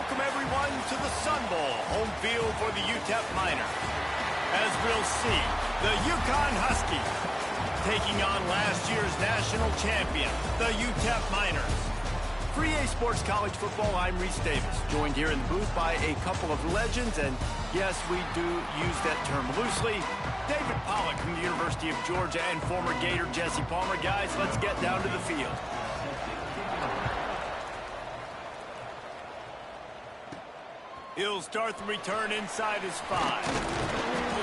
welcome everyone to the Sun Bowl, home field for the Utep Miners. As we'll see, the Uconn Huskies taking on last year's national champion, the Utep Miners. For EA Sports College Football, I'm Reese Davis, joined here in the booth by a couple of legends, and yes, we do use that term loosely. David Pollock from the University of Georgia and former Gator Jesse Palmer. Guys, let's get down to the field. He'll start the return inside his 5.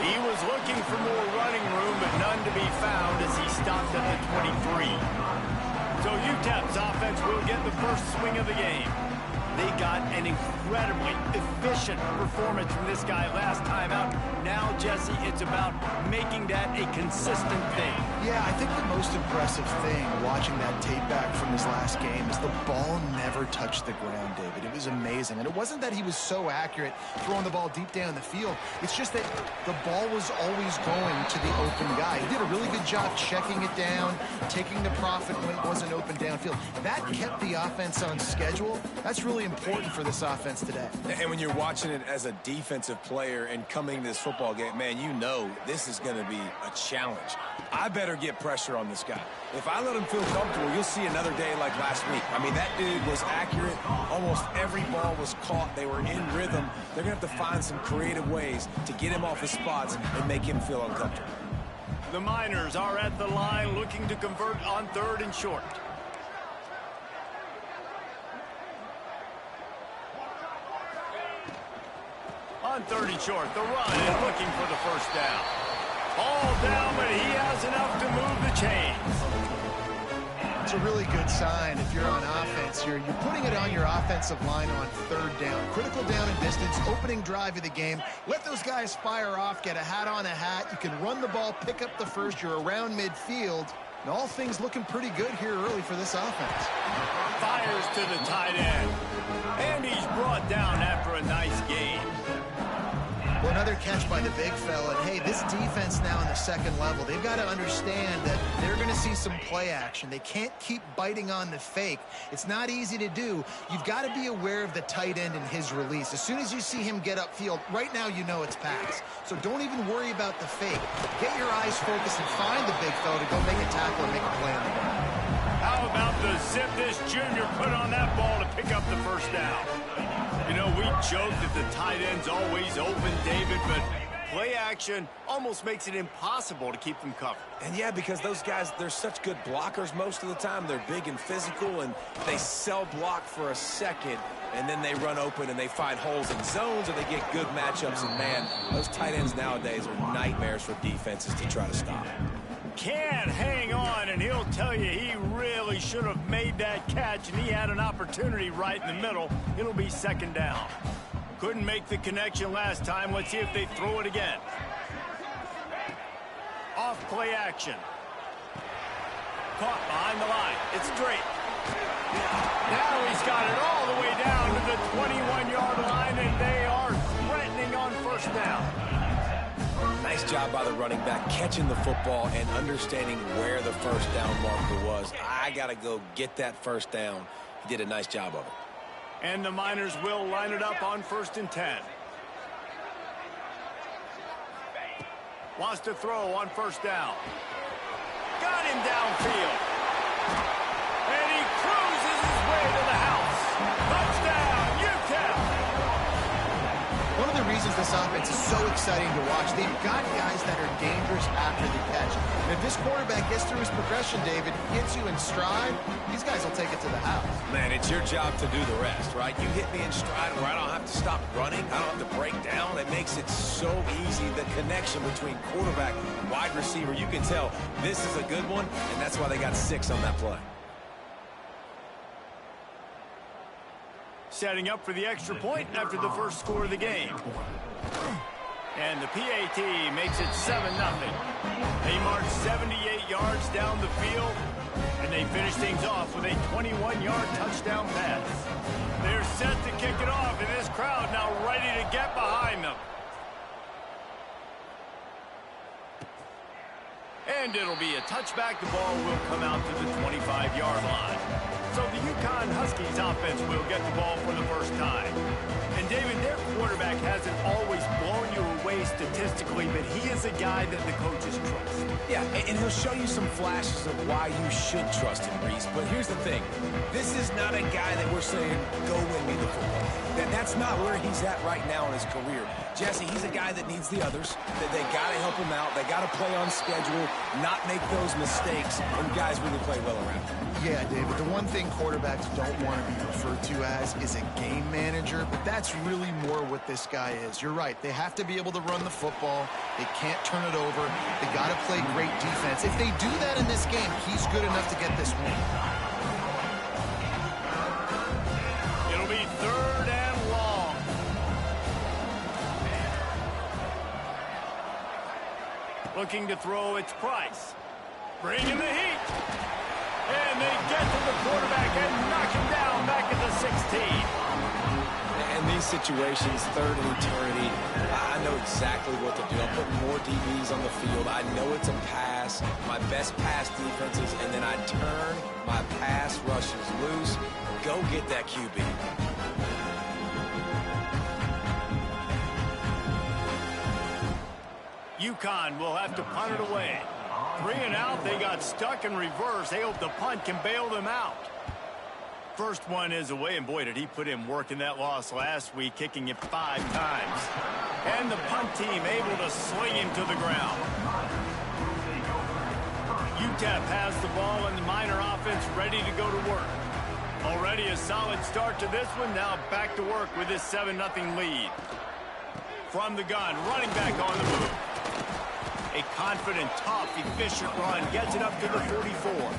He was looking for more running room, but none to be found as he stopped at the 23. So Utep's offense will get the first swing of the game. They got an incredibly efficient performance from this guy last time out. Now, Jesse, it's about making that a consistent thing. Yeah, I think the most impressive thing watching that tape back from his last game is the ball never touched the ground, David. It was amazing. And it wasn't that he was so accurate throwing the ball deep down the field. It's just that the ball was always going to the open guy. He did a really good job checking it down, taking the profit when it wasn't open downfield. That kept the offense on schedule. That's really important for this offense today. And when you're watching it as a defensive player and coming to this football game, man, you know this is going to be a challenge. I better get pressure on this guy. If I let him feel comfortable, you'll see another day like last week. I mean, that dude was accurate. Almost every ball was caught. They were in rhythm. They're going to have to find some creative ways to get him off his spots and make him feel uncomfortable. The Miners are at the line looking to convert on 3rd and short. On 3rd and short, the run is looking for the first down. All down, but he has enough to move the chains. It's a really good sign if you're on offense here. You're putting it on your offensive line on 3rd down. Critical down and distance, opening drive of the game. Let those guys fire off, get a hat on a hat. You can run the ball, pick up the first. You're around midfield. And all things looking pretty good here early for this offense. Fires to the tight end. And he's brought down after a nice game. Well, another catch by the big fella. And, hey, this defense now in the 2nd level, they've got to understand that they're going to see some play action. They can't keep biting on the fake. It's not easy to do. You've got to be aware of the tight end and his release. As soon as you see him get upfield, right now you know it's pass. So don't even worry about the fake. Get your eyes focused and find the big fella to go make a tackle or make a play on the ball. How about the zip this junior put on that ball to pick up the first down? You know, we joke that the tight end's always open, David, but play action almost makes it impossible to keep them covered. And yeah, because those guys, they're such good blockers most of the time. They're big and physical, and they sell block for a second, and then they run open and they find holes in zones, or they get good matchups. And man, those tight ends nowadays are nightmares for defenses to try to stop. Can't hang on, and he'll tell you he really should have made that catch, and he had an opportunity right in the middle. It'll be 2nd down. Couldn't make the connection last time. Let's see if they throw it again. Off play action. Caught behind the line. It's straight. Now he's got it all the way down to the 21-yard line, and they are threatening on 1st down. Nice job by the running back, catching the football and understanding where the 1st down marker was. I got to go get that 1st down. He did a nice job of it. And the Miners will line it up on 1st and 10. Wants to throw on 1st down. Got him downfield. And he cruises his way to the house. Touchdown, Utep! One of the reasons this offense is so exciting to watch, they've got guys that are dangerous after the catch. And if this quarterback gets through his progression, David, gets you in stride, these guys will take it to the house. Man, it's your job to do the rest, right? You hit me in stride where I don't have to stop running. I don't have to break down. It makes it so easy. The connection between quarterback and wide receiver, you can tell this is a good one, and that's why they got 6 on that play. Setting up for the extra point after the first score of the game. And the PAT makes it 7-0. They march 78 yards down the field, and they finish things off with a 21-yard touchdown pass. They're set to kick it off, and this crowd now ready to get behind them. And it'll be a touchback. The ball will come out to the 25-yard line. So the Uconn Huskies offense will get the ball for the first time. And David, their quarterback hasn't always blown you away statistically, but he is a guy that the coaches trust. Yeah, and he'll show you some flashes of why you should trust him, Reese. But here's the thing. This is not a guy that we're saying, go win me the football. That's not where he's at right now in his career. Jesse, he's a guy that needs the others. That they got to help him out. They got to play on schedule, not make those mistakes, and guys really play well around him. Yeah, David, the one thing quarterbacks don't want to be referred to as is a game manager, but that's really more what this guy is. You're right. They have to be able to run the football. They can't turn it over. They got to play great defense. If they do that in this game, he's good enough to get this win. It'll be 3rd and long. Looking to throw, it's Price. Bringing the heat. And they get to the quarterback and knock him down back at the 16. In these situations, 3rd and eternity, I know exactly what to do. I'm putting more DBs on the field. I know it's a pass, my best pass defenses, and then I turn my pass rushers loose. Go get that QB. Uconn will have to punt it away. 3 and out, they got stuck in reverse. They hope the punt can bail them out. First one is away, and boy, did he put in work in that loss last week, kicking it 5 times. And the punt team able to sling him to the ground. Utep has the ball, and the Miner offense ready to go to work. Already a solid start to this one. Now back to work with this 7-0 lead. From the gun, running back on the move. A confident, tough, efficient run gets it up to the 44.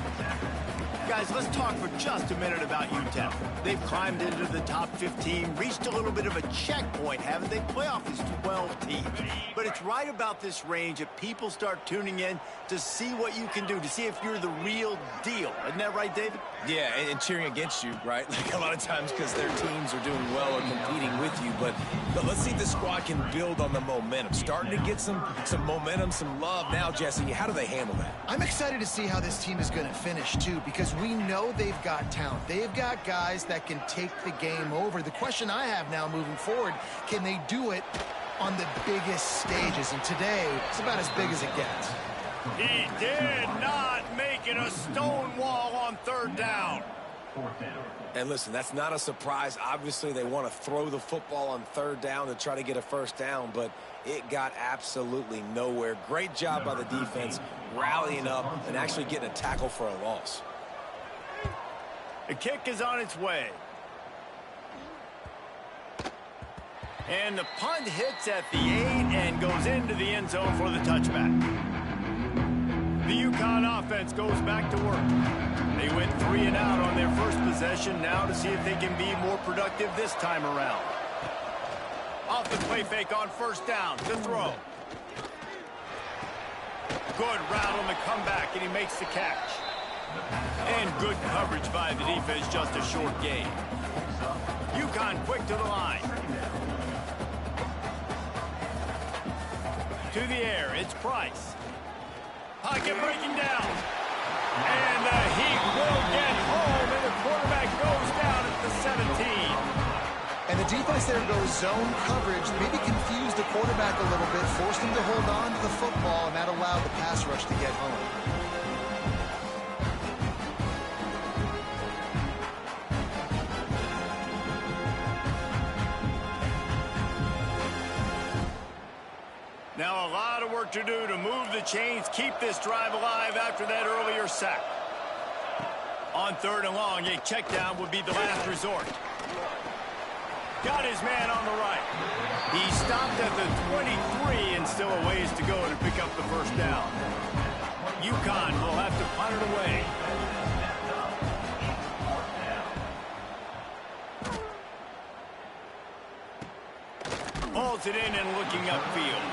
Guys, let's talk for just a minute about Utep. They've climbed into the top 15, reached a little bit of a checkpoint, haven't they? Playoff is 12 teams. But it's right about this range that people start tuning in to see what you can do, to see if you're the real deal. Isn't that right, David? Yeah, and cheering against you, right? Like a lot of times because their teams are doing well or competing with you. But let's see if the squad can build on the momentum. Starting to get some momentum, some love. Now, Jesse, how do they handle that? I'm excited to see how this team is going to finish, too, because we know they've got talent. They've got guys that can take the game over. The question I have now moving forward, can they do it on the biggest stages? And today, it's about as big as it gets. He did not make it a stone wall on 3rd down. And listen, that's not a surprise. Obviously, they want to throw the football on 3rd down to try to get a first down, but it got absolutely nowhere. Great job by the defense rallying up and actually getting a tackle for a loss. The kick is on its way. And the punt hits at the 8 and goes into the end zone for the touchback. The Uconn offense goes back to work. They went 3 and out on their first possession, now to see if they can be more productive this time around. Off the play fake on 1st down to throw. Good route on the comeback, and he makes the catch. And good coverage by the defense, just a short gain. Uconn quick to the line. To the air, it's Price. Pocket breaking down. And the heat will get home, and the quarterback goes down at the 17. And the defense there goes zone coverage, maybe confused the quarterback a little bit, forced him to hold on to the football, and that allowed the pass rush to get home. Now a lot of work to do to move the chains, keep this drive alive after that earlier sack. On 3rd and long, a check down would be the last resort. Got his man on the right. He stopped at the 23 and still a ways to go to pick up the first down. Uconn will have to punt it away. Hauls it in and looking upfield.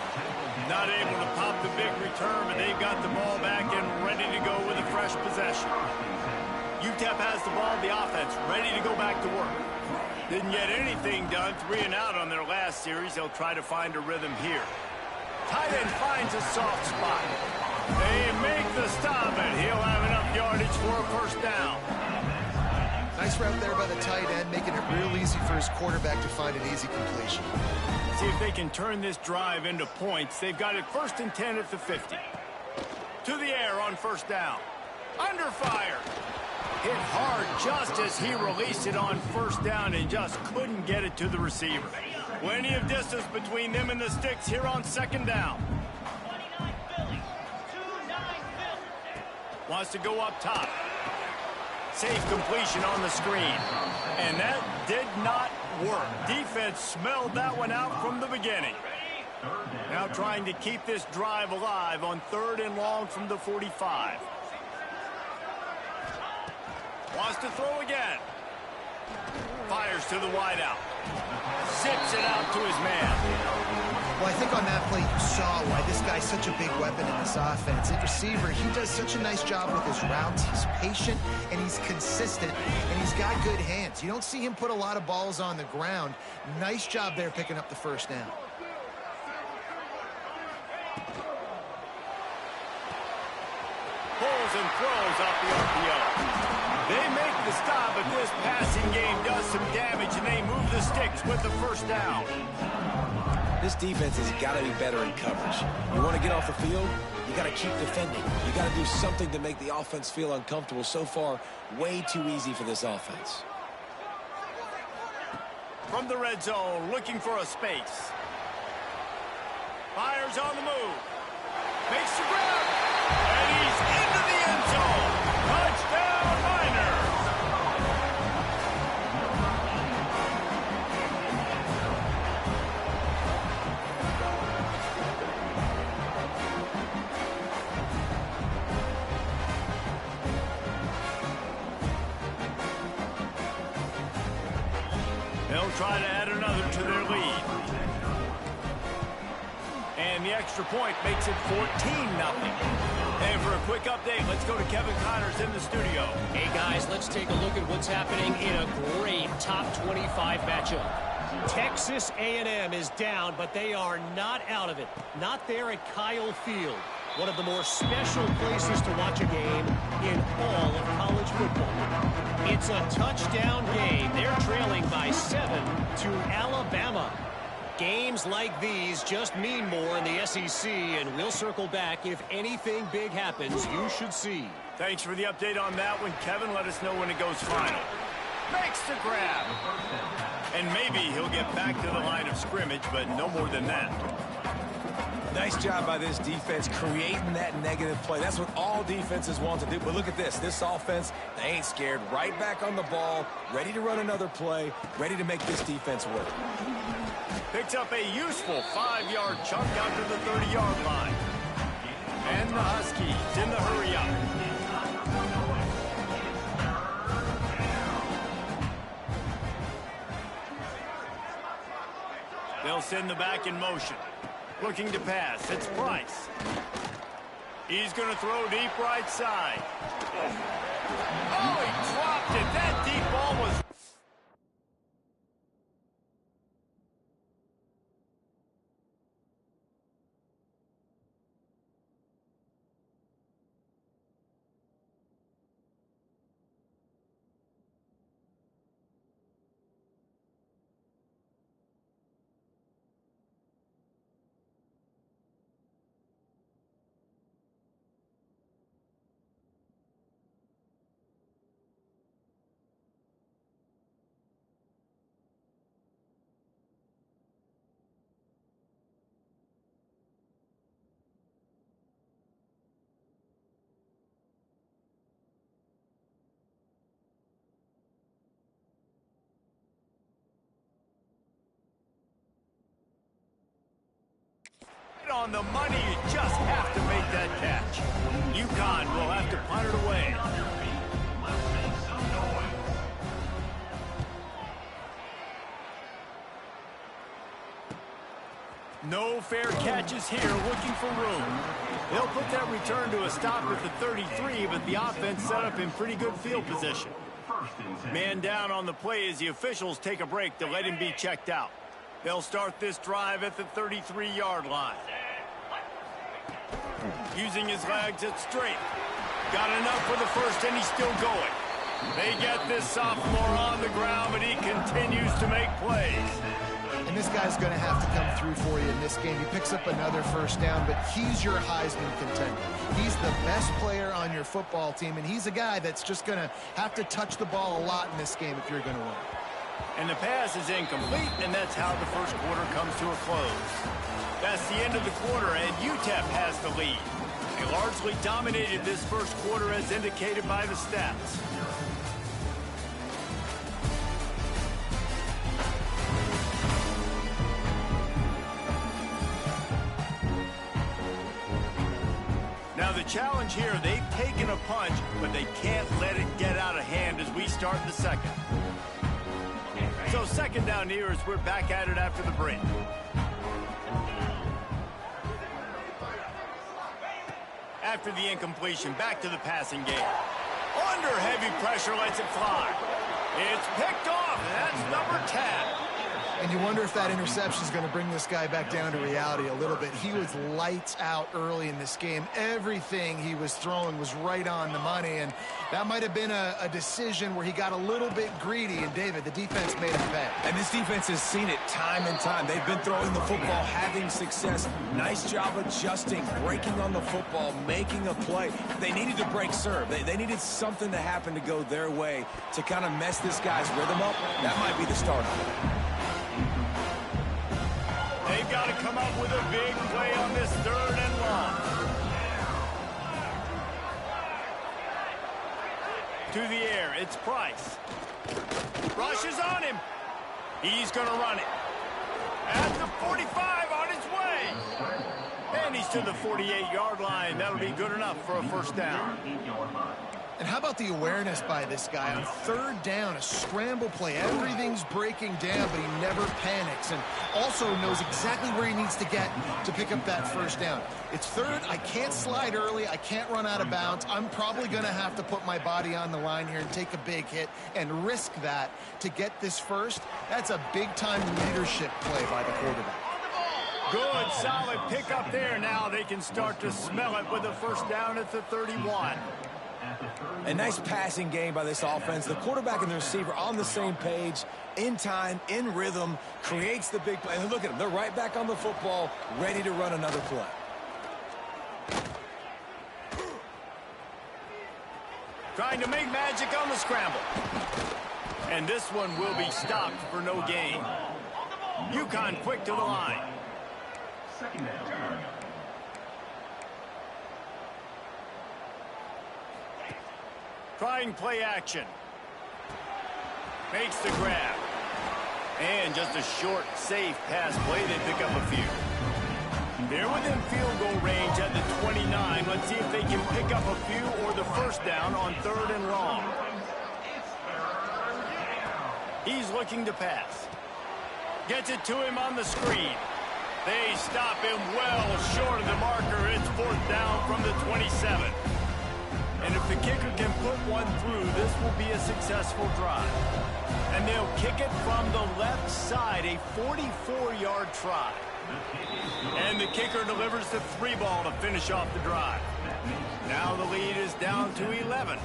Not able to pop the big return, but they've got the ball back and ready to go with a fresh possession. Utep has the ball, the offense ready to go back to work. Didn't get anything done, 3 and out on their last series. They'll try to find a rhythm here. Tight end finds a soft spot. They make the stop, and he'll have enough yardage for a first down. Nice route there by the tight end, making it real easy for his quarterback to find an easy completion. See if they can turn this drive into points. They've got it 1st and 10 at the 50. To the air on 1st down. Under fire. Hit hard just as he released it on 1st down and just couldn't get it to the receiver. Plenty of distance between them and the sticks here on 2nd down. Wants to go up top. Safe completion on the screen. And that did not work. Defense smelled that one out from the beginning. Now trying to keep this drive alive on 3rd and long from the 45. Wants to throw again. Fires to the wideout. Zips it out to his man. Well, I think on that play you saw why this guy's such a big weapon in this offense. At receiver, he does such a nice job with his routes. He's patient, and he's consistent, and he's got good hands. You don't see him put a lot of balls on the ground. Nice job there picking up the 1st down. Pulls and throws off the RPO. They make the stop, but this passing game does some damage, and they move the sticks with the 1st down. This defense has got to be better in coverage. You want to get off the field, you got to keep defending. You got to do something to make the offense feel uncomfortable. So far, way too easy for this offense. From the red zone, looking for a space. Fires on the move. Makes the grab. And he's into the end zone. Touchdown, Miners. They'll try to add another to their lead. And the extra point makes it 14-0. And for a quick update, let's go to Kevin Connors in the studio. Hey, guys, let's take a look at what's happening in a great top 25 matchup. Texas A&M is down, but they are not out of it. Not there at Kyle Field, one of the more special places to watch a game in all of college football. It's a touchdown game. They're trailing by 7 to Alabama. Games like these just mean more in the SEC, and we'll circle back if anything big happens you should see. Thanks for the update on that one, Kevin. Let us know when it goes final. Makes the grab. And maybe he'll get back to the line of scrimmage, but no more than that. Nice job by this defense creating that negative play. That's what all defenses want to do. But look at this. This offense, they ain't scared. Right back on the ball, ready to run another play, ready to make this defense work. Picks up a useful 5-yard chunk out to the 30-yard line. And the Huskies in the hurry up. They'll send the back in motion. Looking to pass. It's Price. He's going to throw deep right side. Oh, he dropped it. That deep ball was... on the money, you just have to make that catch. Uconn will have to punt it away. No fair catches here, looking for room. They'll put that return to a stop at the 33, but the offense set up in pretty good field position. Man down on the play as the officials take a break to let him be checked out. They'll start this drive at the 33-yard line. Using his legs at straight. Got enough for the first, and he's still going. They get this sophomore on the ground, but he continues to make plays. And this guy's going to have to come through for you in this game. He picks up another first down, but he's your Heisman contender. He's the best player on your football team, and he's a guy that's just going to have to touch the ball a lot in this game if you're going to win. And the pass is incomplete, and that's how the first quarter comes to a close. That's the end of the quarter, and Utep has the lead. They largely dominated this first quarter as indicated by the stats. Now the challenge here, they've taken a punch, but they can't let it get out of hand as we start the second. So second down here as we're back at it after the break. After the incompletion, back to the passing game. Under heavy pressure, lets it fly. It's picked off, and that's number 10. And you wonder if that interception is going to bring this guy back down to reality a little bit. He was lights out early in this game. Everything he was throwing was right on the money, and that might have been a decision where he got a little bit greedy. And, David, the defense made him pay. And this defense has seen it time and time. They've been throwing the football, having success. Nice job adjusting, breaking on the football, making a play. They needed to break serve. They needed something to happen to go their way to kind of mess this guy's rhythm up. That might be the start of it. They've got to come up with a big play on this third and long. To the air, it's Price. Rushes on him. He's going to run it. At the 45 on his way. And he's to the 48-yard line. That'll be good enough for a first down. And how about the awareness by this guy on third down, a scramble play. Everything's breaking down, but he never panics and also knows exactly where he needs to get to pick up that first down. It's third. I can't slide early. I can't run out of bounds. I'm probably going to have to put my body on the line here and take a big hit and risk that to get this first. That's a big-time leadership play by the quarterback. Good, solid pickup there. Now they can start to smell it with a first down at the 31. A nice passing game by this offense. The quarterback and the receiver on the same page, in time, in rhythm, creates the big play. And look at them. They're right back on the football, ready to run another play. Trying to make magic on the scramble. And this one will be stopped for no gain. Uconn quick to the line. Trying play action. Makes the grab. And just a short, safe pass play. They pick up a few. They're within field goal range at the 29. Let's see if they can pick up a few or the first down on third and long. He's looking to pass. Gets it to him on the screen. They stop him well short of the marker. It's fourth down from the 27. And if the kicker can put one through, this will be a successful drive. And they'll kick it from the left side, a 44-yard try. And the kicker delivers the 3-ball to finish off the drive. Now the lead is down to 11.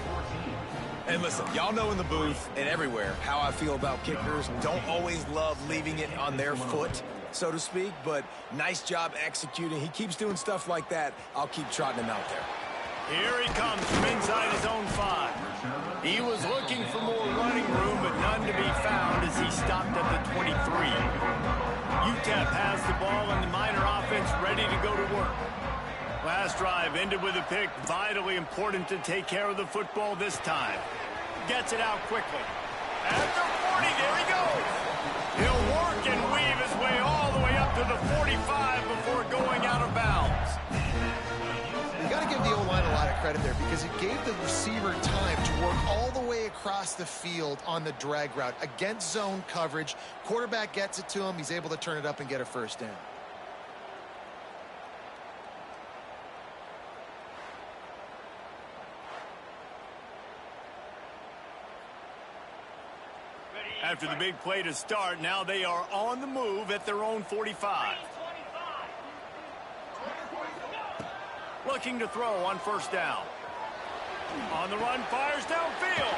And listen, y'all know in the booth and everywhere how I feel about kickers. Don't always love leaving it on their foot, so to speak, but nice job executing. He keeps doing stuff like that. I'll keep trotting him out there. Here he comes from inside his own 5. He was looking for more running room, but none to be found as he stopped at the 23. Utep has the ball and the Miner offense ready to go to work. Last drive ended with a pick. Vitally important to take care of the football this time. Gets it out quickly. At the 40, there he goes. He'll work and weave his way all the way up to the 45 before going out of bounds. You got to give the O-line a lot of credit there because it gave the receiver time to work all the way across the field on the drag route against zone coverage. Quarterback gets it to him. He's able to turn it up and get a first down. After the big play to start, now they are on the move at their own 45. Looking to throw on first down. On the run, fires downfield.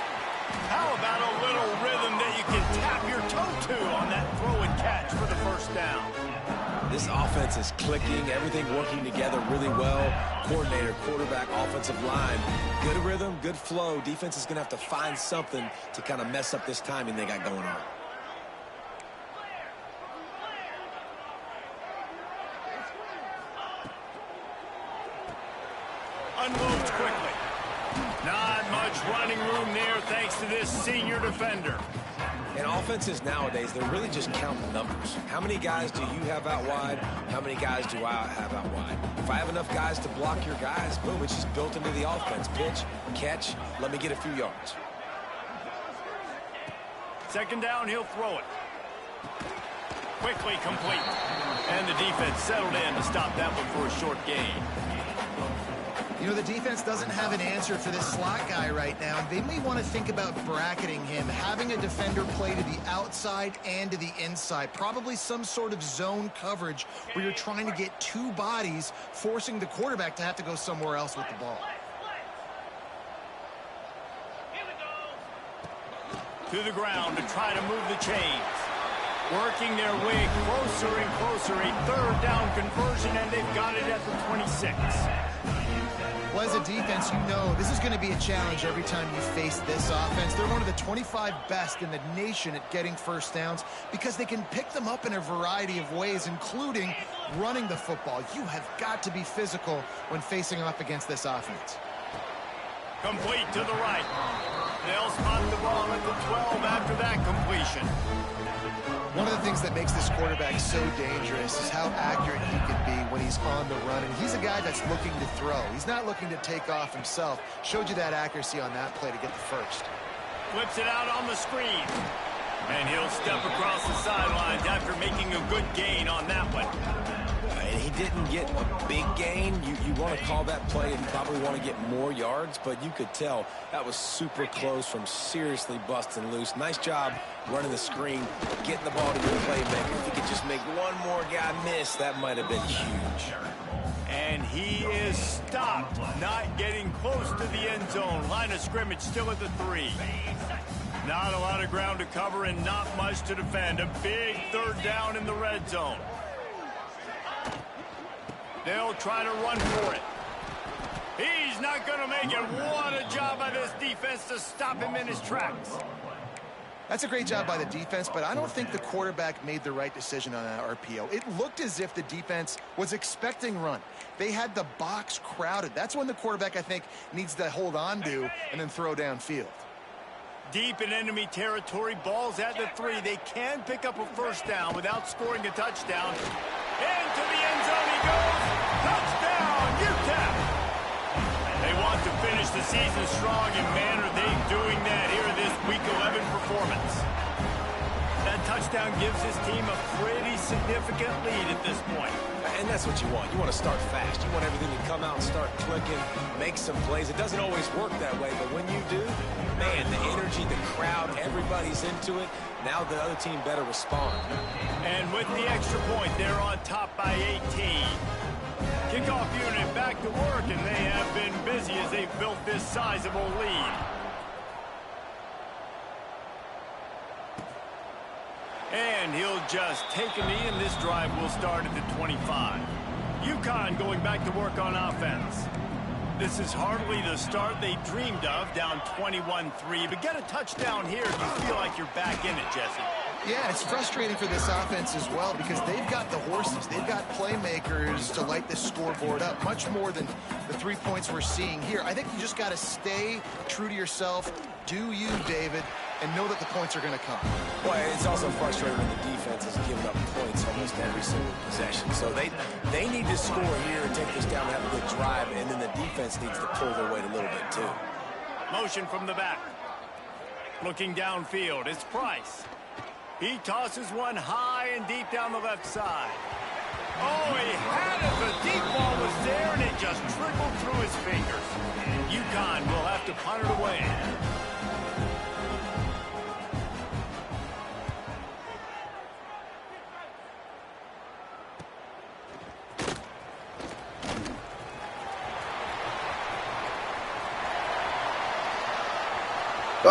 How about a little rhythm that you can tap your toe to on that throw and catch for the first down? This offense is clicking, everything working together really well. Coordinator, quarterback, offensive line. Good rhythm, good flow. Defense is going to have to find something to kind of mess up this timing they got going on. Unloads quickly. Not much running room there thanks to this senior defender. And offenses nowadays, they're really just counting numbers. How many guys do you have out wide? How many guys do I have out wide? If I have enough guys to block your guys, boom, it's just built into the offense. Pitch, catch, let me get a few yards. Second down, he'll throw it. Quickly complete. And the defense settled in to stop that one for a short gain. You know, the defense doesn't have an answer for this slot guy right now. They may want to think about bracketing him, having a defender play to the outside and to the inside. Probably some sort of zone coverage where you're trying to get two bodies, forcing the quarterback to have to go somewhere else with the ball. To the ground to try to move the chains. Working their way closer and closer. A third down conversion, and they've got it at the 26. Well, as a defense, you know this is going to be a challenge every time you face this offense. They're one of the 25 best in the nation at getting first downs because they can pick them up in a variety of ways, including running the football. You have got to be physical when facing off against this offense. Complete to the right. They'll spot the ball at the 12 after that completion. One of the things that makes this quarterback so dangerous is how accurate he can be when he's on the run. And he's a guy that's looking to throw. He's not looking to take off himself. Showed you that accuracy on that play to get the first. Flips it out on the screen. And he'll step across the sidelines after making a good gain on that one. And he didn't get a big gain. You want to call that play and probably want to get more yards, but you could tell that was super close from seriously busting loose. Nice job running the screen, getting the ball to your playmaker. If he could just make one more guy miss, that might have been huge. And he is stopped, not getting close to the end zone. Line of scrimmage still at the 3. Not a lot of ground to cover and not much to defend. A big third down in the red zone. They'll try to run for it. He's not going to make it. What a job by this defense to stop him in his tracks. That's a great job by the defense, but I don't think the quarterback made the right decision on that RPO. It looked as if the defense was expecting run. They had the box crowded. That's when the quarterback, I think, needs to hold on to and then throw downfield. Deep in enemy territory, balls at the 3. They can pick up a first down without scoring a touchdown. Into the end zone he goes. Touchdown, Utep. They want to finish the season strong, and man, are they doing that here in this Week 11 performance. That touchdown gives his team a pretty significant lead at this point. And that's what you want. You want to start fast. You want everything to come out and start clicking, make some plays. It doesn't always work that way, but when you do, man, the energy, the crowd, everybody's into it. Now the other team better respond. And with the extra point, they're on top by 18. Kickoff unit back to work, and they have been busy as they've built this sizable lead. And he'll just take a knee, and this drive will start at the 25. Uconn going back to work on offense. This is hardly the start they dreamed of, down 21-3. But get a touchdown here, and you feel like you're back in it, Jesse. Yeah, it's frustrating for this offense as well because they've got the horses. They've got playmakers to light this scoreboard up, much more than the 3 points we're seeing here. I think you just got to stay true to yourself. Do you, David, and know that the points are going to come. Well, it's also frustrating when the defense is giving up points almost every single possession. So they need to score here and take this down and have a good drive, and then the defense needs to pull their weight a little bit too. Motion from the back. Looking downfield, it's Price. He tosses one high and deep down the left side. Oh, he had it. The deep ball was there, and it just trickled through his fingers. Uconn will have to punt it away.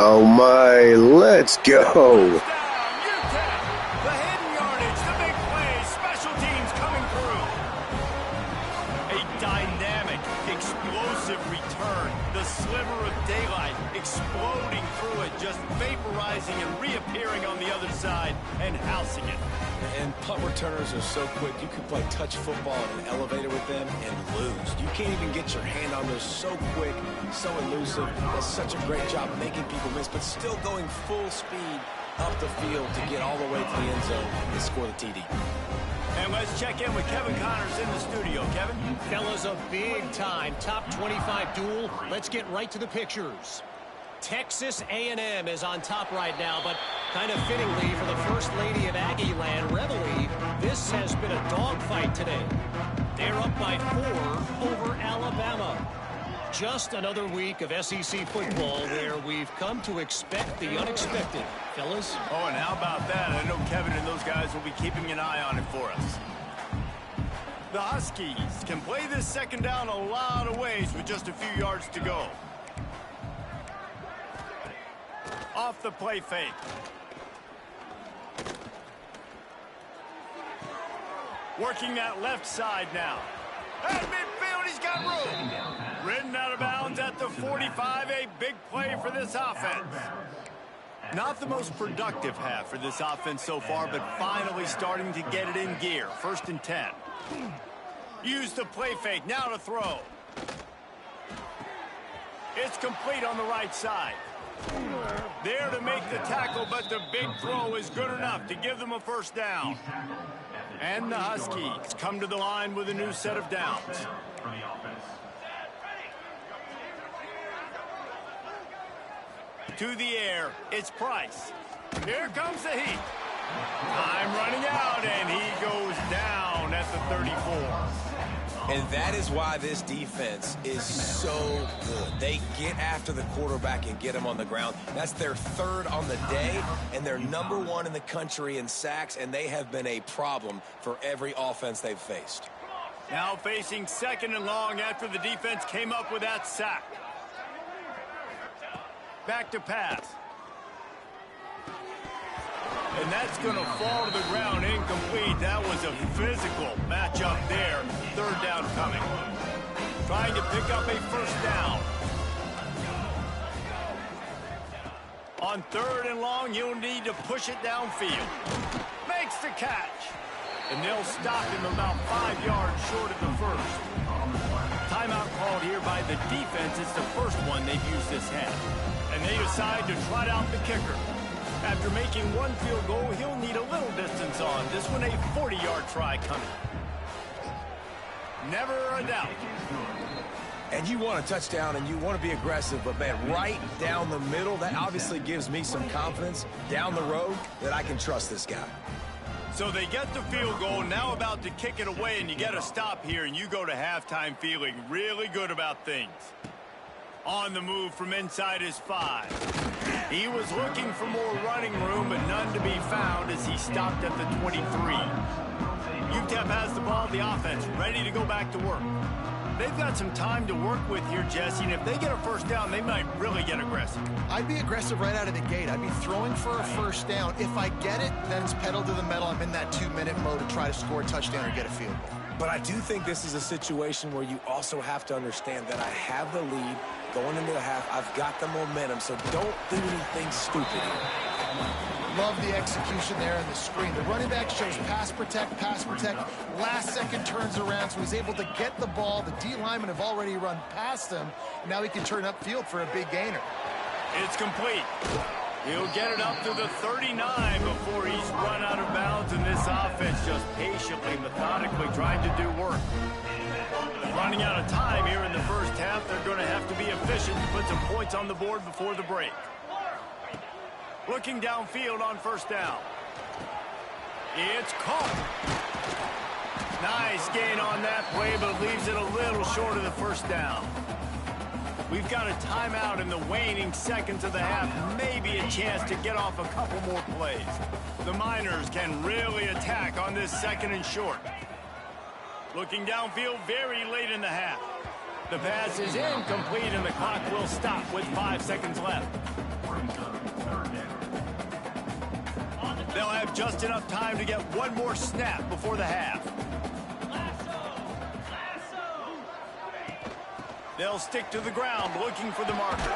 Oh my, let's go. Touchdown, Utep. The hidden yardage, the big plays, special teams coming through. A dynamic, explosive return. The sliver of daylight exploding through it, just vaporizing and reappearing on the other side and housing it. And punt returners are so quick. You can play touch football in an elevator with them and lose. You can't even get your hand on those. So quick, so elusive. Does such a great job making people miss, but still going full speed up the field to get all the way to the end zone and score the TD. And let's check in with Kevin Connors in the studio. Kevin? Fellas, a big-time top 25 duel. Let's get right to the pictures. Texas A&M is on top right now, but kind of fittingly for the First Lady of Aggie Land, Reveille, this has been a dogfight today. They're up by 4 over Alabama. Just another week of SEC football where we've come to expect the unexpected. Fellas? Oh, and how about that? I know Kevin and those guys will be keeping an eye on it for us. The Huskies can play this second down a lot of ways with just a few yards to go. Off the play fake. Working that left side now. At midfield, he's got room. Ridden out of bounds at the 45. A big play for this offense. Not the most productive half for this offense so far, but finally starting to get it in gear. 1st and 10. Use the play fake. Now to throw. It's complete on the right side. There to make the tackle, but the big throw is good enough to give them a first down. And the Huskies come to the line with a new set of downs. To the air, it's Price. Here comes the heat. Time running out, and he goes down at the 34. And that is why this defense is so good. They get after the quarterback and get him on the ground. That's their 3rd on the day, and they're #1 in the country in sacks, and they have been a problem for every offense they've faced. Now facing 2nd and long after the defense came up with that sack. Back to pass. And that's going to fall to the ground incomplete. That was a physical matchup there. 3rd down coming. Trying to pick up a first down. On 3rd and long, you'll need to push it downfield. Makes the catch. And they'll stop him about 5 yards short of the 1st. Timeout called here by the defense. It's the first one they've used this half. And they decide to trot out the kicker. After making 1 field goal, he'll need a little distance on. This one a 40-yard try coming. Never a doubt. And you want a touchdown and you want to be aggressive, but man, right down the middle, that obviously gives me some confidence down the road that I can trust this guy. So they get the field goal, now about to kick it away, and you get a stop here, and you go to halftime feeling really good about things. On the move from inside his 5. He was looking for more running room, but none to be found as he stopped at the 23. Utep has the ball, the offense, ready to go back to work. They've got some time to work with here, Jesse, and if they get a first down, they might really get aggressive. I'd be aggressive right out of the gate. I'd be throwing for a first down. If I get it, then it's pedal to the metal. I'm in that 2-minute mode to try to score a touchdown or get a field goal. But I do think this is a situation where you also have to understand that I have the lead going into the half. I've got the momentum, so don't do anything stupid here. Love the execution there on the screen. The running back shows pass protect. Last second turns around, so he's able to get the ball. The D linemen have already run past him. Now he can turn upfield for a big gainer. It's complete. He'll get it up to the 39 before he's run out of bounds, and this offense just patiently, methodically trying to do work. Running out of time here in the first half. They're going to have to be efficient to put some points on the board before the break. Looking downfield on first down. It's caught. Nice gain on that play, but leaves it a little short of the first down. We've got a timeout in the waning seconds of the half. Maybe a chance to get off a couple more plays. The Miners can really attack on this 2nd and short. Looking downfield very late in the half. The pass is incomplete, and the clock will stop with 5 seconds left. have just enough time to get one more snap before the half. They'll stick to the ground looking for the marker.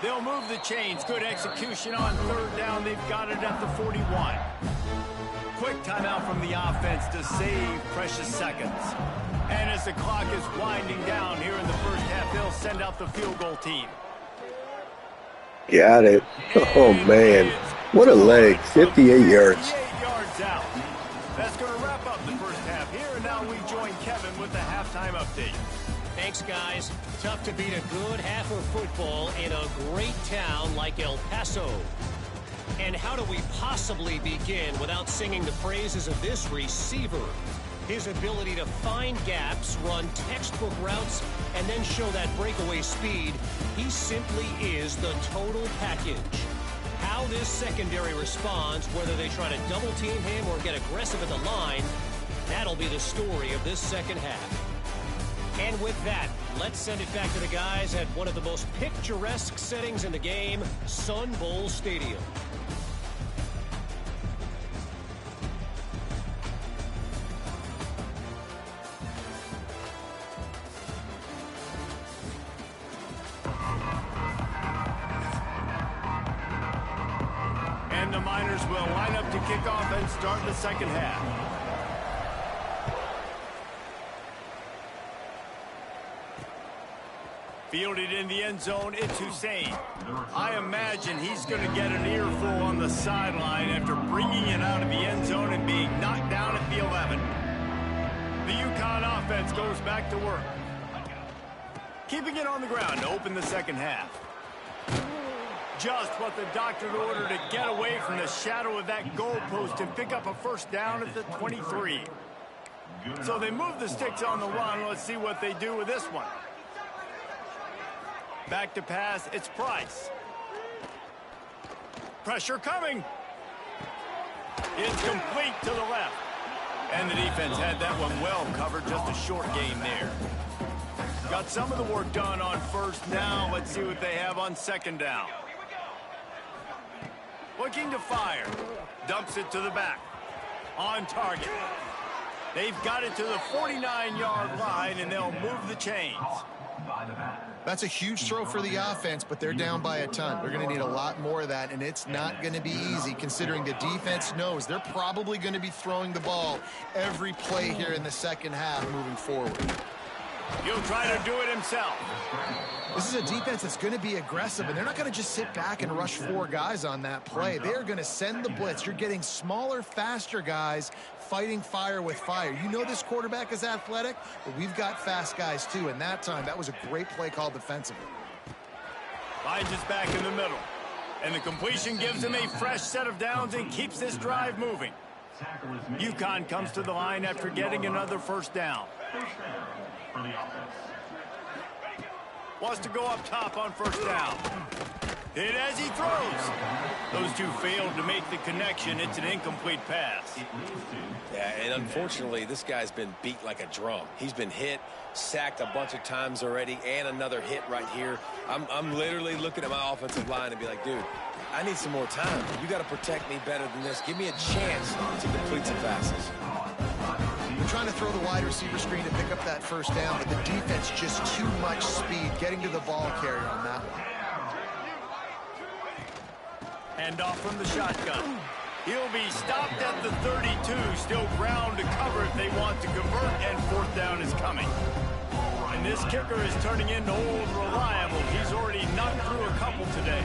They'll move the chains. Good execution on third down. They've got it at the 41. Quick timeout from the offense to save precious seconds. And as the clock is winding down here in the first half, they'll send out the field goal team. Got it. Oh, man. What a leg. 58 yards. 58 yards out. That's going to wrap up the first half here. And now we join Kevin with the halftime update. Thanks, guys. Tough to beat a good half of football in a great town like El Paso. And how do we possibly begin without singing the praises of this receiver? His ability to find gaps, run textbook routes, and then show that breakaway speed. He simply is the total package. How this secondary responds, whether they try to double team him or get aggressive at the line, that'll be the story of this second half. And with that, let's send it back to the guys at one of the most picturesque settings in the game, Sun Bowl Stadium. And the Miners will line up to kick off and start the second half. Fielded in the end zone, it's Hussein. I imagine he's going to get an earful on the sideline after bringing it out of the end zone and being knocked down at the 11. The Uconn offense goes back to work. Keeping it on the ground to open the second half. Just what the doctor ordered to get away from the shadow of that goalpost and pick up a first down at the 23. So they move the sticks on the run. Let's see what they do with this one. Back to pass, it's Price. Pressure coming. It's complete to the left. And the defense had that one well covered, just a short gain there. Got some of the work done on first. Now let's see what they have on second down. Looking to fire. Dumps it to the back. On target. They've got it to the 49-yard line, and they'll move the chains. That's a huge throw for the offense, but they're down by a ton. They're going to need a lot more of that, and it's not going to be easy considering the defense knows they're probably going to be throwing the ball every play here in the second half moving forward. He'll try to do it himself. This is a defense that's going to be aggressive, and they're not going to just sit back and rush four guys on that play. They're going to send the blitz. You're getting smaller, faster guys fighting fire with fire. You know this quarterback is athletic, but we've got fast guys too, and that time, that was a great play call defensively. Finds his back in the middle. And the completion gives him a fresh set of downs and keeps this drive moving. Uconn comes to the line after getting another first down. Wants to go up top on first down. Hit as he throws. Those two failed to make the connection. It's an incomplete pass. Yeah, and unfortunately, this guy's been beat like a drum. He's been hit, sacked a bunch of times already, and another hit right here. I'm literally looking at my offensive line and be like, dude, I need some more time. You got to protect me better than this. Give me a chance to complete some passes. They're trying to throw the wide receiver screen to pick up that first down, but the defense just too much speed getting to the ball carrier on that one. Hand off from the shotgun. He'll be stopped at the 32. Still ground to cover if they want to convert, and fourth down is coming. And this kicker is turning into old reliable. He's already knocked through a couple today.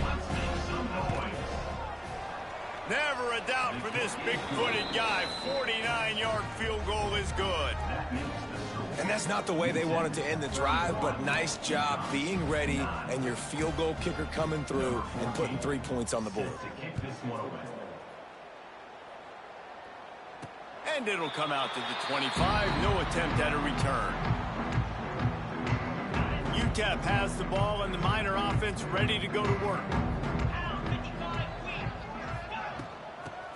Never a doubt for this big-footed guy. 49-yard field goal is good. And that's not the way they wanted to end the drive, but nice job being ready and your field goal kicker coming through and putting 3 points on the board. And it'll come out to the 25. No attempt at a return. Utep has the ball and the Miner offense ready to go to work.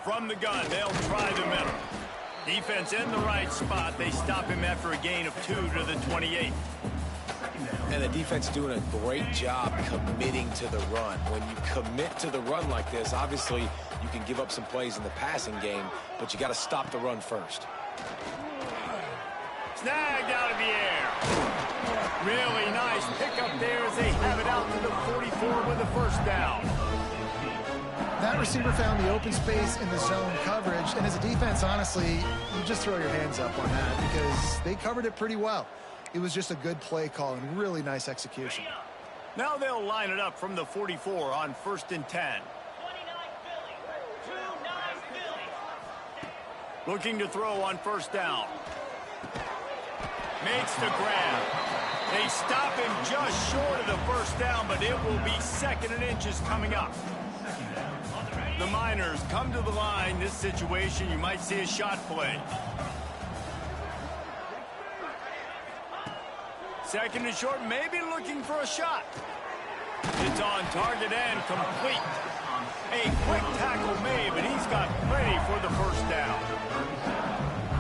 From the gun, they'll try the middle. Defense in the right spot. They stop him after a gain of 2 to the 28. And the defense doing a great job committing to the run. When you commit to the run like this, obviously you can give up some plays in the passing game, but you got to stop the run first. Snagged out of the air. Really nice pickup there as they have it out to the 44 with a first down. That receiver found the open space in the zone coverage, and as a defense, honestly, you just throw your hands up on that because they covered it pretty well. It was just a good play call and really nice execution. Now they'll line it up from the 44 on 1st and 10. Looking to throw on 1st down. Makes the grab. They stop him just short of the 1st down, but it will be 2nd and inches coming up. The Miners come to the line. This situation, you might see a shot play. 2nd and short, maybe looking for a shot. It's on target and complete. A quick tackle made, but he's got plenty for the 1st down.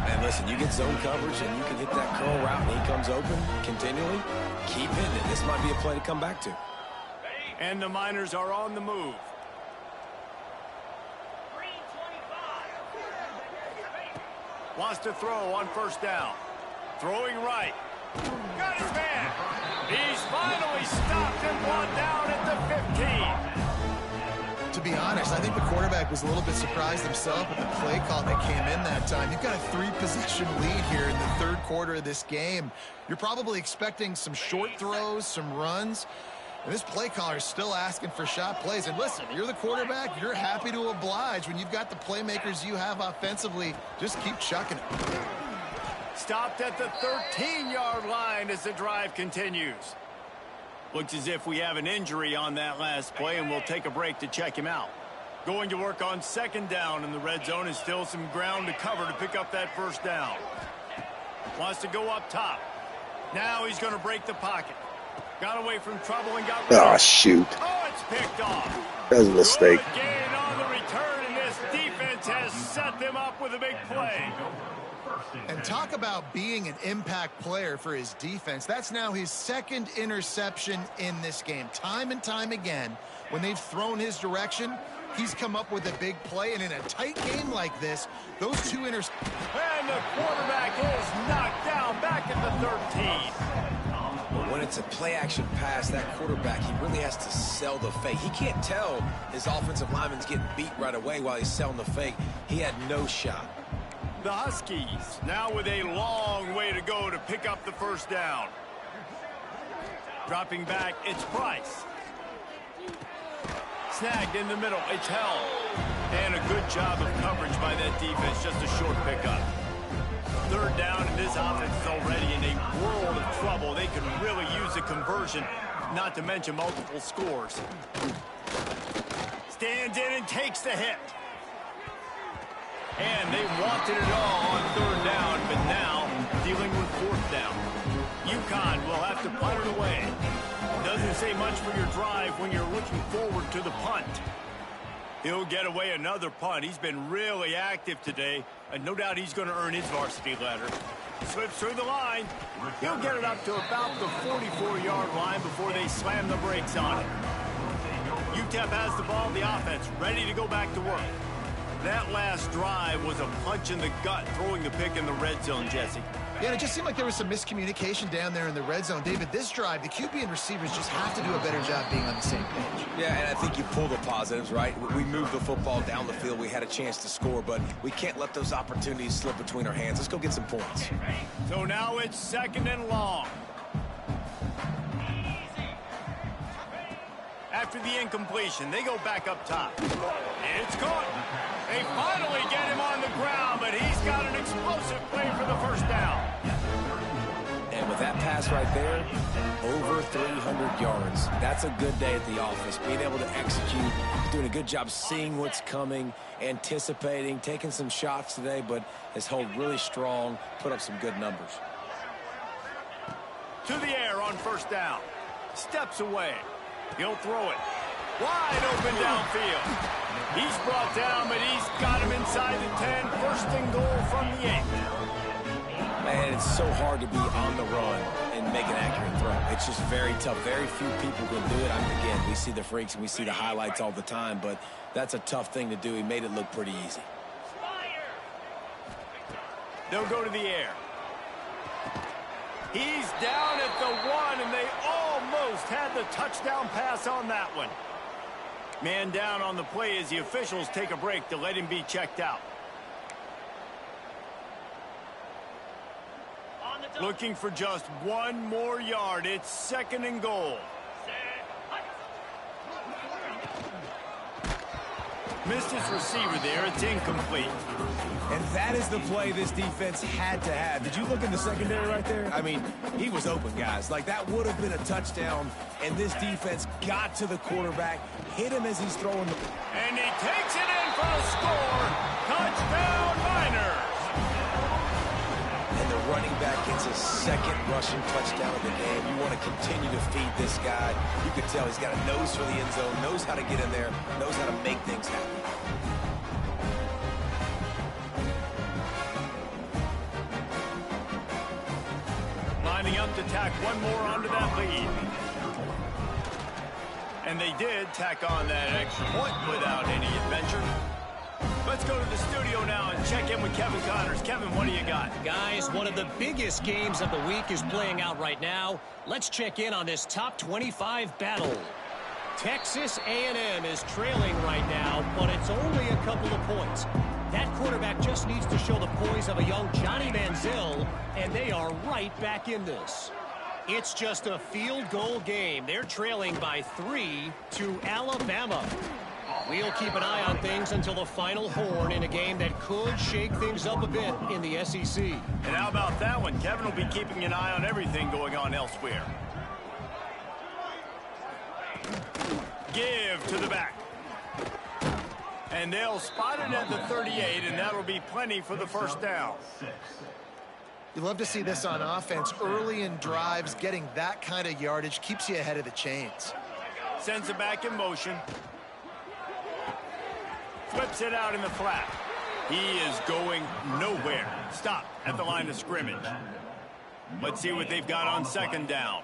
And listen, you get zone coverage and you can hit that curl route and he comes open continually. Keep hitting it. This might be a play to come back to. And the Miners are on the move. Wants to throw on 1st down. Throwing right. Got his man. He's finally stopped and brought down at the 15. To be honest, I think the quarterback was a little bit surprised himself with the play call that came in that time. You've got a 3-possession lead here in the 3rd quarter of this game. You're probably expecting some short throws, some runs. And this play caller is still asking for shot plays. And listen, you're the quarterback. You're happy to oblige. When you've got the playmakers you have offensively, just keep chucking it. Stopped at the 13-yard line as the drive continues. Looks as if we have an injury on that last play, and we'll take a break to check him out. Going to work on 2nd down in the red zone, and still some ground to cover to pick up that 1st down. Wants to go up top. Now he's going to break the pocket. Got away from trouble and got rid of it. Oh, shoot. Oh, it's picked off. That was a mistake. Good gain on the return, and this defense has set them up with a big play. And talk about being an impact player for his defense. That's now his 2nd interception in this game. Time and time again, when they've thrown his direction, he's come up with a big play. And in a tight game like this, those 2 interceptions. And the quarterback is knocked down back at the 13. When it's a play-action pass, that quarterback, he really has to sell the fake. He can't tell his offensive lineman's getting beat right away while he's selling the fake. He had no shot. The Huskies now with a long way to go to pick up the 1st down. Dropping back, it's Price. Snagged in the middle, it's held. And a good job of coverage by that defense, just a short pickup. 3rd down, and this offense is already in a world of trouble. They can really use a conversion, not to mention multiple scores. Stands in and takes the hit. And they wanted it all on 3rd down, but now dealing with 4th down. Uconn will have to punt it away. Doesn't say much for your drive when you're looking forward to the punt. He'll get away another punt. He's been really active today, and no doubt he's going to earn his varsity ladder. Slips through the line. He'll get it up to about the 44-yard line before they slam the brakes on it. Utep has the ball, the offense ready to go back to work. That last drive was a punch in the gut, throwing the pick in the red zone, Jesse. Yeah, and it just seemed like there was some miscommunication down there in the red zone. David, this drive, the QB and receivers just have to do a better job being on the same page. Yeah, and I think you pull the positives, right? We moved the football down the field. We had a chance to score, but we can't let those opportunities slip between our hands. Let's go get some points. So now it's 2nd and long. After the incompletion, they go back up top. It's caught. They finally get him on the ground, but he's got an explosive play for the 1st down. And with that pass right there, over 300 yards. That's a good day at the office. Being able to execute, doing a good job seeing what's coming, anticipating, taking some shots today, but has held really strong, put up some good numbers. To the air on 1st down. Steps away. He'll throw it. Wide open downfield. He's brought down, but he's got him inside the 10. 1st and goal from the 8. Man, it's so hard to be on the run and and make an accurate throw. It's just very tough. Very few people can do it. Again, we see the freaks and we see the highlights all the time, but that's a tough thing to do. He made it look pretty easy. They'll go to the air. He's down at the 1, and they almost had the touchdown pass on that one. Man down on the play as the officials take a break to let him be checked out. Looking for just 1 more yard. It's 2nd and goal. Missed his receiver there. It's incomplete. And that is the play this defense had to have. Did you look in the secondary right there? I mean, he was open, guys. Like, that would have been a touchdown, and this defense got to the quarterback, hit him as he's throwing the... And he takes it in for a score. Touchdown, Miners. And the running back gets his 2nd rushing touchdown of the game. You want to continue to feed this guy. You can tell he's got a nose for the end zone, knows how to get in there, knows how to make things happen. Lining up to tack 1 more onto that lead. And they did tack on that extra point without any adventure. Let's go to the studio now and check in with Kevin Connors. Kevin, what do you got? Guys, one of the biggest games of the week is playing out right now. Let's check in on this top 25 battle. Texas A&M is trailing right now, but it's only a couple of points. That quarterback just needs to show the poise of a young Johnny Manziel, and they are right back in this. It's just a field goal game. They're trailing by 3 to Alabama. We'll keep an eye on things until the final horn in a game that could shake things up a bit in the SEC. And how about that one? Kevin will be keeping an eye on everything going on elsewhere. Give to the back. And they'll spot it at the 38, and that'll be plenty for the first down. You love to see this on offense. Early in drives, getting that kind of yardage keeps you ahead of the chains. Sends it back in motion. Flips it out in the flat. He is going nowhere. Stop at the line of scrimmage. Let's see what they've got on 2nd down.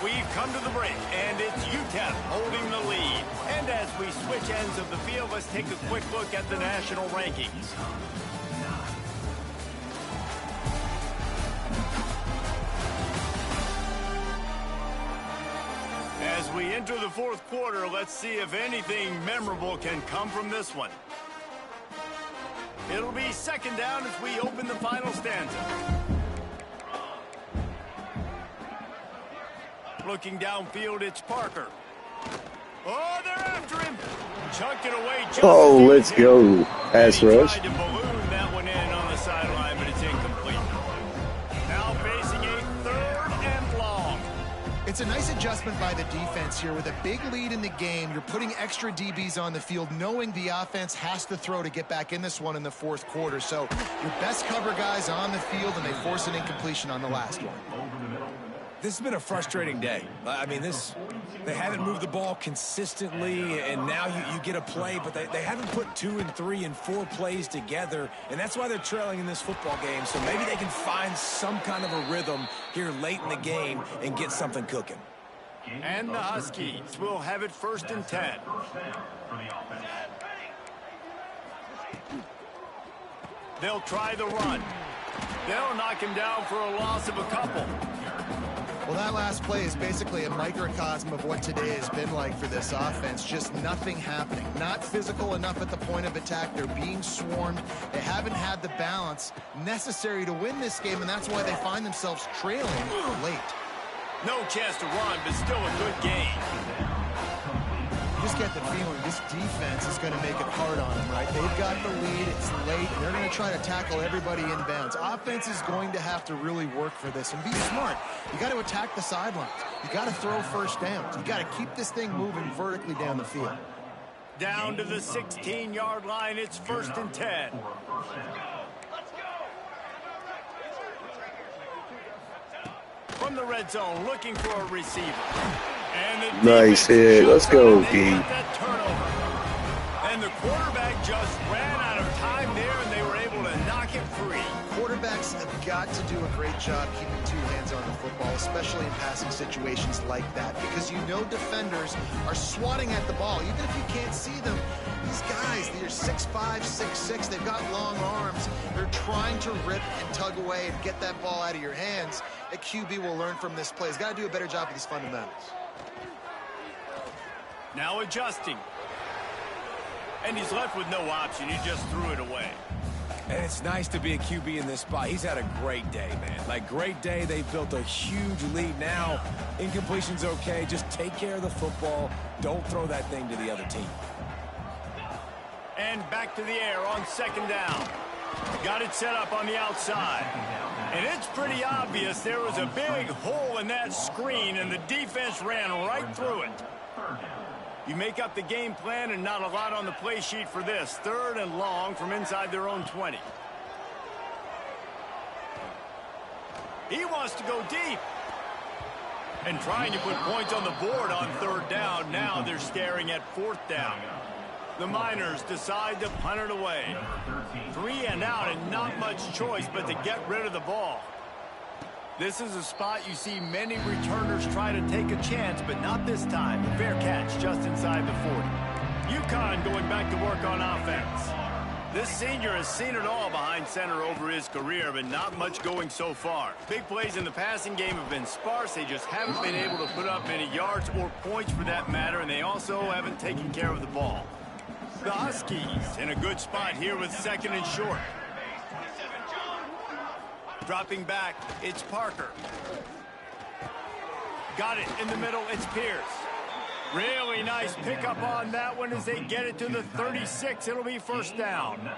We've come to the break, and it's Utep holding the lead. And as we switch ends of the field, let's take a quick look at the national rankings. As we enter the 4th quarter, let's see if anything memorable can come from this one. It'll be 2nd down as we open the final stanza. Looking downfield, it's Parker. Oh, they're after him. Chunked it away. Oh, let's go. Pass rush. Tried to balloon that one in on the sideline, but it's incomplete. Now facing a 3rd and long. It's a nice adjustment by the defense here. With a big lead in the game, you're putting extra DBs on the field, knowing the offense has to throw to get back in this one in the 4th quarter. So your best cover guys on the field, and they force an incompletion on the last one. This has been a frustrating day. I mean, they haven't moved the ball consistently, and now you get a play, but they haven't put 2 and 3 and 4 plays together, and that's why they're trailing in this football game. So maybe they can find some kind of a rhythm here late in the game and get something cooking. And the Huskies will have it 1st and 10. They'll try the run. They'll knock him down for a loss of a couple. Well, that last play is basically a microcosm of what today has been like for this offense. Just nothing happening. Not physical enough at the point of attack. They're being swarmed. They haven't had the balance necessary to win this game, and that's why they find themselves trailing late. No chance to run, but still a good game. You just get the feeling this defense is going to make it hard on them, right? They've got the lead. It's late. They're going to try to tackle everybody inbounds. Offense is going to have to really work for this and be smart. You got to attack the sidelines. You got to throw 1st downs. You got to keep this thing moving vertically down the field. Down to the 16-yard line. It's 1st and 10. From the red zone, looking for a receiver. And Nice hit. Let's go, D. And And the quarterback just ran out of time there, and they were able to knock it free. Quarterbacks have got to do a great job keeping two hands on the football, especially in passing situations like that, because you know defenders are swatting at the ball. Even if you can't see them, these guys, they're 6'5", 6'6", they've got long arms. They're trying to rip and tug away and get that ball out of your hands. A QB will learn from this play. He's got to do a better job with his fundamentals. Now adjusting. And he's left with no option. He just threw it away. And it's nice to be a QB in this spot. He's had a great day, man. Like, great day. They've built a huge lead now. Incompletion's okay. Just take care of the football. Don't throw that thing to the other team. And back to the air on second down. Got it set up on the outside. And it's pretty obvious there was a big hole in that screen, and the defense ran right through it. You make up the game plan, and not a lot on the play sheet for this. 3rd and long from inside their own 20. He wants to go deep. And trying to put points on the board on 3rd down. Now they're staring at 4th down. The Miners decide to punt it away. 3 and out, and not much choice but to get rid of the ball. This is a spot you see many returners try to take a chance, but not this time. A fair catch just inside the 40. Uconn going back to work on offense. This senior has seen it all behind center over his career, but not much going so far. Big plays in the passing game have been sparse. They just haven't been able to put up many yards or points for that matter, and they also haven't taken care of the ball. The Huskies in a good spot here with 2nd and short. Dropping back, it's Parker. Got it in the middle, it's Pierce. Really nice pickup on that one as they get it to the 36. It'll be 1st down.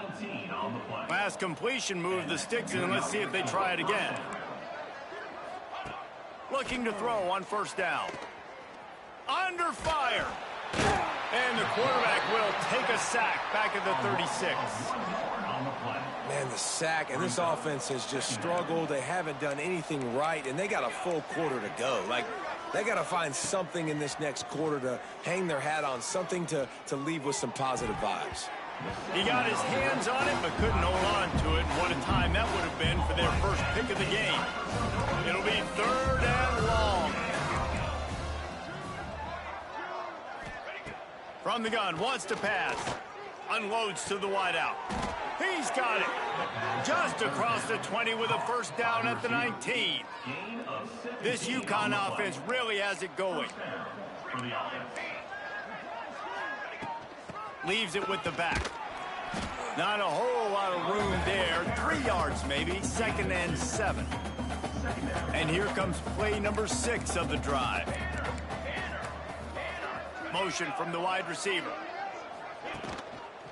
Last completion moved the sticks in. Let's see if they try it again. Looking to throw on 1st down. Under fire. And the quarterback will take a sack back at the 36. Man, the sack, and this offense has just struggled. They haven't done anything right, and they got a full quarter to go. Like, they got to find something in this next quarter to hang their hat on, something to leave with some positive vibes. He got his hands on it, but couldn't hold on to it. And what a time that would have been for their first pick of the game. It'll be 3rd and long. From the gun, wants to pass. Unloads to the wideout. He's got it. Just across the 20 with a 1st down at the 19. This Uconn offense really has it going. Leaves it with the back. Not a whole lot of room there. 3 yards maybe. 2nd and 7. And here comes play number 6 of the drive. Motion from the wide receiver.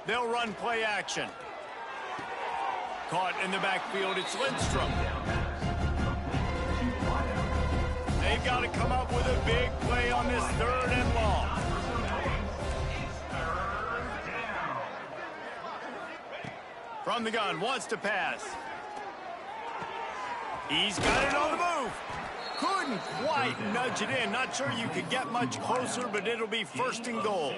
They'll run play action. Caught in the backfield, it's Lindstrom. They've got to come up with a big play on this 3rd and long. From the gun, wants to pass. He's got it on the move. Couldn't quite nudge it in. Not sure you could get much closer, but it'll be 1st and goal.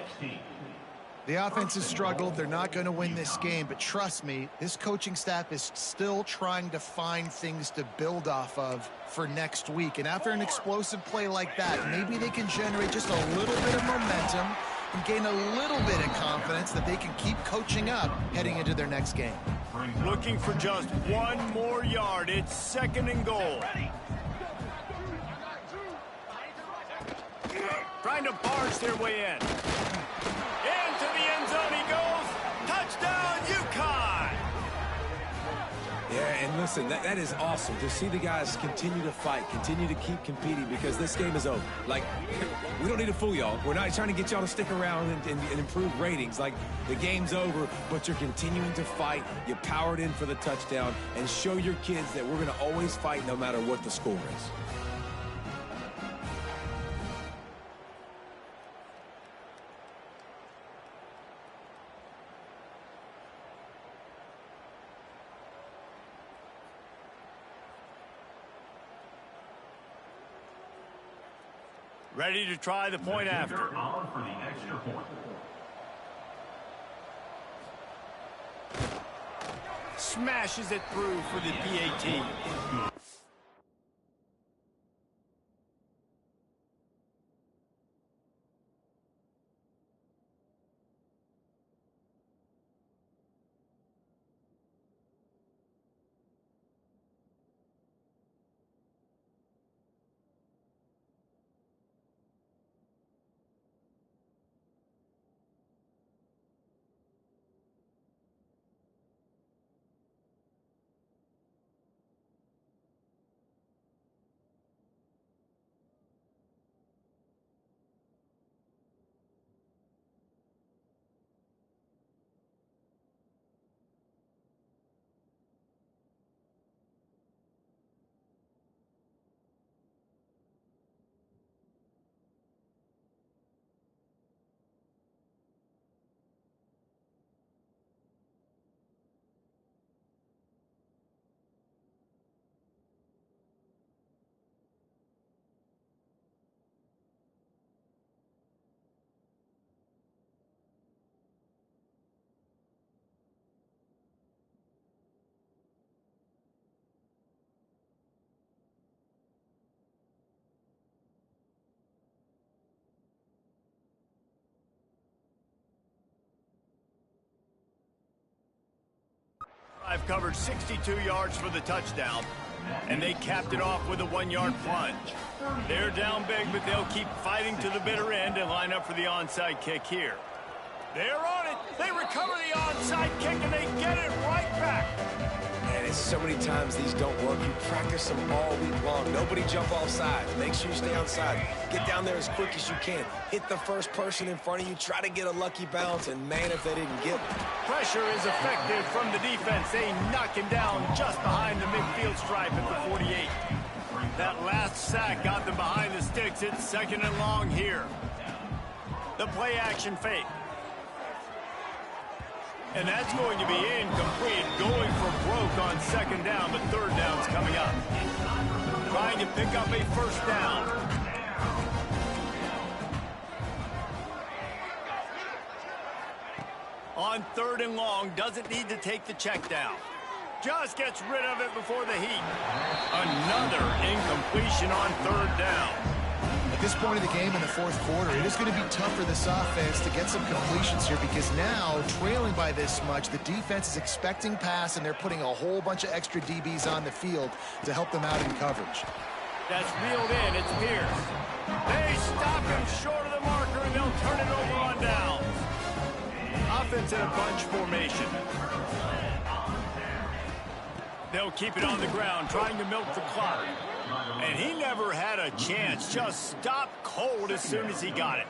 The offense has struggled. They're not going to win this game, but trust me, this coaching staff is still trying to find things to build off of for next week. And after an explosive play like that, maybe they can generate just a little bit of momentum and gain a little bit of confidence that they can keep coaching up heading into their next game. Looking for just 1 more yard. It's 2nd and goal. Trying to barge their way in. Into the end zone he goes. Touchdown, Uconn! Yeah, and listen, that is awesome to see the guys continue to fight, continue to keep competing, because this game is over. Like, we don't need to fool y'all. We're not trying to get y'all to stick around and improve ratings. Like, the game's over, but you're continuing to fight. You powered in for the touchdown, and show your kids that we're going to always fight no matter what the score is. Ready to try the point after. smashes it through for the PAT. I've covered 62 yards for the touchdown, and they capped it off with a 1-yard plunge. They're down big, but they'll keep fighting to the bitter end and line up for the onside kick here. They're on it. They recover the onside kick, and they get it right back. Man, it's so many times these don't work. You practice them all week long. Nobody jump off sides. Make sure you stay on side. Get down there as quick as you can. Hit the first person in front of you. Try to get a lucky bounce, and man, if they didn't get it. Pressure is effective from the defense. They knock him down just behind the midfield stripe at the 48. That last sack got them behind the sticks. It's 2nd and long here. The play action fake. And that's going to be incomplete, going for broke on 2nd down, but 3rd down's coming up. Trying to pick up a 1st down. On 3rd and long, doesn't need to take the check down. Just gets rid of it before the heat. Another incompletion on 3rd down. At this point of the game in the 4th quarter, it is going to be tough for this offense to get some completions here because now, trailing by this much, the defense is expecting pass, and they're putting a whole bunch of extra DBs on the field to help them out in coverage. That's reeled in. It's Pierce. They stop him short of the marker, and they'll turn it over on downs. Offense in a bunch formation. They'll keep it on the ground, trying to milk the clock. And he never had a chance. Just stopped cold as soon as he got it.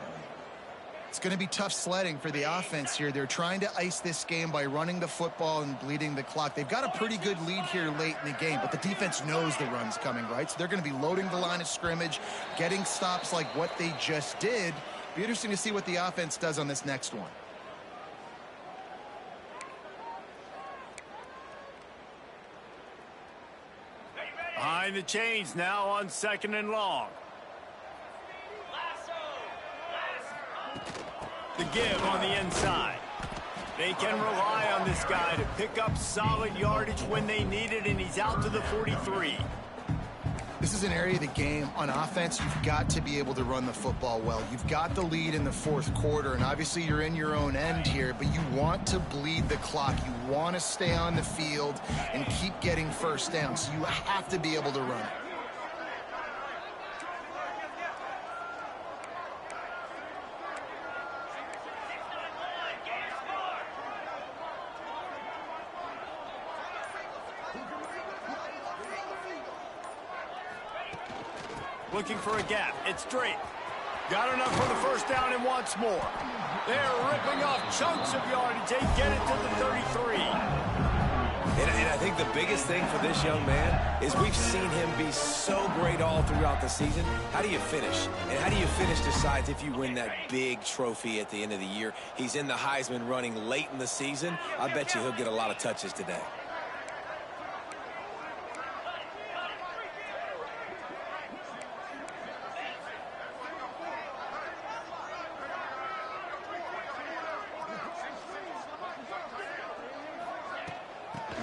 It's going to be tough sledding for the offense here. They're trying to ice this game by running the football and bleeding the clock. They've got a pretty good lead here late in the game, but the defense knows the run's coming, right? So they're going to be loading the line of scrimmage, getting stops like what they just did. Be interesting to see what the offense does on this next one. Behind the chains now on 2nd and long. The give on the inside. They can rely on this guy to pick up solid yardage when they need it, and he's out to the 43. This is an area of the game on offense you've got to be able to run the football well. You've got the lead in the 4th quarter, and obviously you're in your own end here, but you want to bleed the clock. You want to stay on the field and keep getting 1st down, so you have to be able to run it. Looking for a gap. It's Drake. Got enough for the 1st down and wants more. They're ripping off chunks of yardage. They get it to the 33. And I think the biggest thing for this young man is we've seen him be so great all throughout the season. How do you finish? And how do you finish decides if you win that big trophy at the end of the year. He's in the Heisman running late in the season. I bet you he'll get a lot of touches today.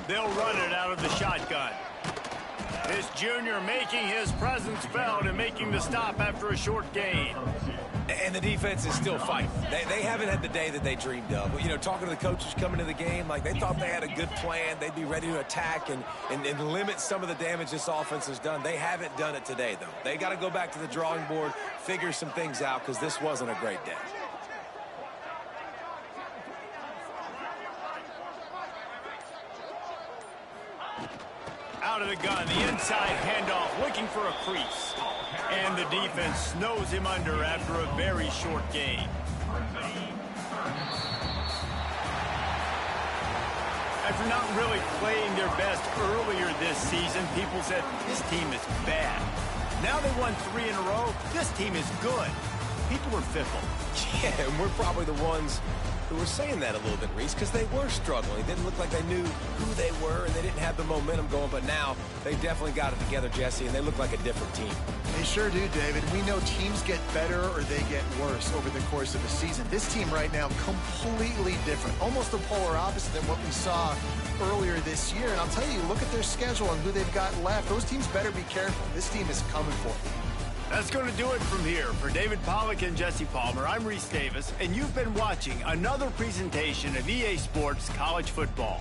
They'll run it out of the shotgun. This junior making his presence felt and making the stop after a short gain. And the defense is still fighting. They haven't had the day that they dreamed of. You know, talking to the coaches coming to the game, like they thought they had a good plan. They'd be ready to attack and limit some of the damage this offense has done. They haven't done it today, though. They got to go back to the drawing board, figure some things out, because this wasn't a great day. Out of the gun, the inside handoff, looking for a crease. And the defense snows him under after a very short gain. After not really playing their best earlier this season, people said, this team is bad. Now they won 3 in a row. This team is good. People are fickle. Yeah, and we're probably the ones who were saying that a little bit, Reese, because they were struggling. It didn't look like they knew who they were, and they didn't have the momentum going. But now they definitely got it together, Jesse, and they look like a different team. They sure do, David. We know teams get better or they get worse over the course of a season. This team right now, completely different. Almost the polar opposite than what we saw earlier this year. And I'll tell you, look at their schedule and who they've got left. Those teams better be careful. This team is coming for them. That's going to do it from here. For David Pollack and Jesse Palmer, I'm Reese Davis, and you've been watching another presentation of EA Sports College Football.